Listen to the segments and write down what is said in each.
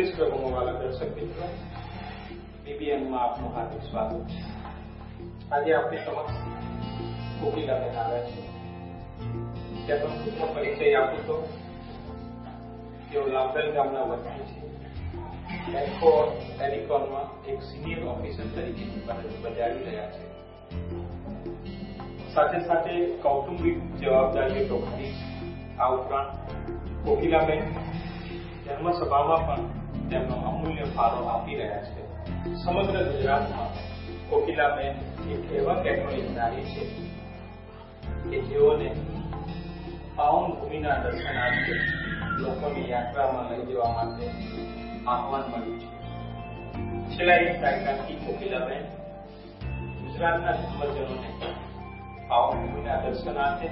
ખ્રિસ્ત પ્રભુમાં વાલા દર્શક મિત્રો, બીબીએનમાં આપનું હાર્દિક સ્વાગત છે. આજે આપણી સમક્ષ કોકિલાબેન આવ્યા છે. તેમનો ટૂંકો પરિચય આપું તો તેઓ લાંબેલ ગામના વતની છે. ટેલિકોમમાં એક સિનિયર ઓફિસર તરીકે ફરજ બજાવી રહ્યા છે. સાથે સાથે કૌટુંબિક જવાબદારીઓ ટોકરી આ ઉપરાંત કોકિલાબેન ધર્મસભામાં પણ તેમનો અમૂલ્ય ફાળો આપી રહ્યા છે. સમગ્ર ગુજરાતમાં કોકિલાબેન એક એવા કેથોલિક નારી છે કે જેઓને પાવન ભૂમિના દર્શનાર્થે લોકોની યાત્રામાં લઈ જવા માટે આહવાન મળ્યું છે. છેલ્લા એક દાયકાથી કોકિલાબેન ગુજરાતના ધર્મજનોને પાવન ભૂમિના દર્શનાર્થે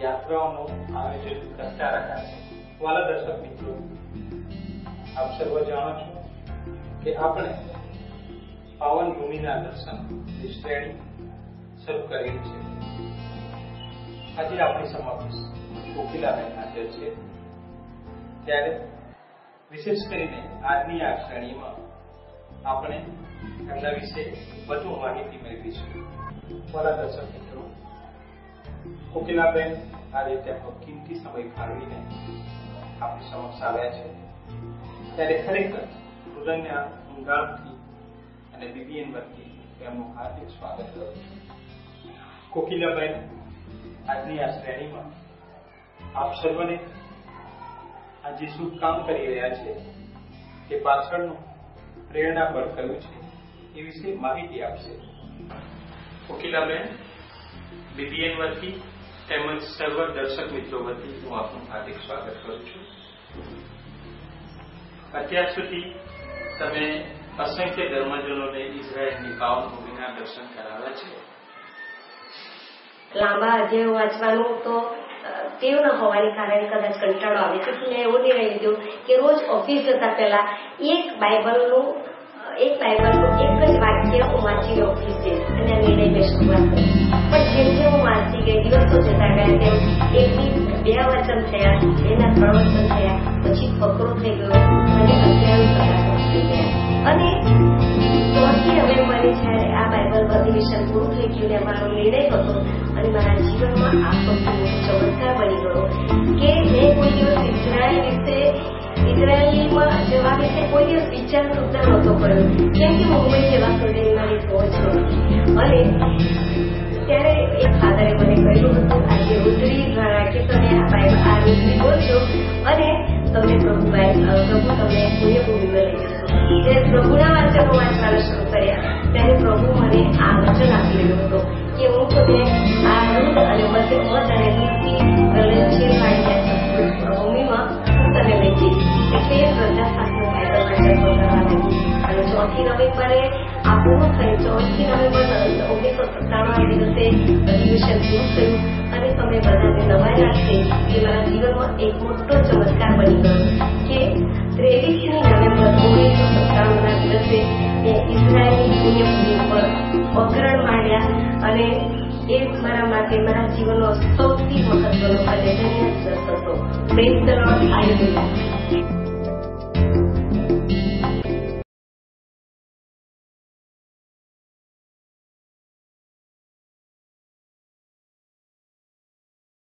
યાત્રાઓનું આયોજન કરતા રહ્યા છે. વાલા દર્શક મિત્રો, આપ સર્વ જાણો છો કે આપણે પાવન ભૂમિના દર્શનની શ્રેણી શરૂ કરેલી છે. આજે આપણી સમક્ષ કોકિલાબેન હાજર છે, ત્યારે વિશેષ કરીને આજની આ શ્રેણીમાં આપણે એમના વિશે વધુ માહિતી મેળવીશું. વાલા દર્શક મિત્રો, કોકિલાબેન આજે તેમનો કિંમતી સમય ફાળવીને આપણી સમક્ષ આવ્યા છે, ત્યારે ખરેખર હૃદયના ઊંડાણથી અને બીબીએન વતી તેમનું હાર્દિક સ્વાગત કરું છું. કોકિલાબેન, આજની આ શ્રેણીમાં આપ સર્વને આજે શું કામ કરી રહ્યા છે તે પાછળનું પ્રેરણા બળ કયું છે એ વિશે માહિતી આપશે. કોકિલાબેન, બીબીએન વતી તેમજ સર્વ દર્શક મિત્રો વતી હું આપનું હાર્દિક સ્વાગત કરું છું. અત્યાર સુધી તમે અસંખ્ય ધર્મજનોને ઇઝરાયલની પાવન ભૂમિના દર્શન કરાવ્યા છે. લાંબા અધ્યાયો વાંચવાનું તો ટેવ ન હોવાને કારણે કદાચ કંટાળો આવે છે. મેં એવો નિર્ણય લીધો કે રોજ ઓફિસ જતા પહેલા એક બાઇબલનું એક જ વાક્ય હું વાંચીને ઓફિસ જઈશ અને આ નિર્ણય મેં શરૂઆત કરી. પણ જેમ જેમ હું વાંચી ગઈ, દિવસો જતા ગયા, તેમ એકથી 2 વચન થયા, એના 3 વચન થયા, પછી ફકરો થઈ ગયો અને અધ્યાયો કલાકો થઈ ગયા. અને 4મી નવેમ્બરે જ્યારે આ બાઇબલ અધિવેશન પૂરું થઈ ગયું ને મારો નિર્ણય હતો અને મારા જીવનમાં આ સૌથી મોટો ચમત્કાર બની ગયો કે મેં કોઈ દિવસ ઇઝરાયલમાં જવા વિશે કોઈ દિવસ વિચાર સુદ્ધા નહોતો કર્યો, કેમ કે મુંબઈ જેવા શહેરની મારી પહોંચ નહોતી. અને ત્યારે એક ફાધરે મને કહ્યું હતું, આજે રોટરી દ્વારા કે તમે આ રોટરી બોલજો અને તમને પ્રભુ તમને પુણ્યભૂમિમાં લઈ જશો. જ્યારે પ્રભુના વાચકો વાંચવાના શરૂ કર્યા ત્યારે પ્રભુ મને આ વચન આપી રહ્યો હતો કે હું તમને આ દૂધ અને મધ અને દૂધથી છેલ પાડી ભૂમિમાં હું તને લઈ જઈશ. એટલે શ્રદ્ધા સાથે બાઇબલ વાંચન કરવા લાગી. અને 4મી નવેમ્બરે આ પૂરું થયું. 4મી નવેમ્બર 1997 દિવસે અધિવેશન પૂરું થયું અને તમે બધાને નવાઈ લાગશે કે મારા જીવનમાં એક મોટો ચમત્કાર બની ગયો કે 23મી નવેમ્બર 1997ના દિવસે મેં ઇઝરાયલની પુણ્યભૂમિ પર અગ્રણ માંડ્યા અને એ મારા માટે મારા જીવનનો સૌથી મહત્વનો અને ધન્ય દિવસ હતો. Praise the lord. હાલેલુયા.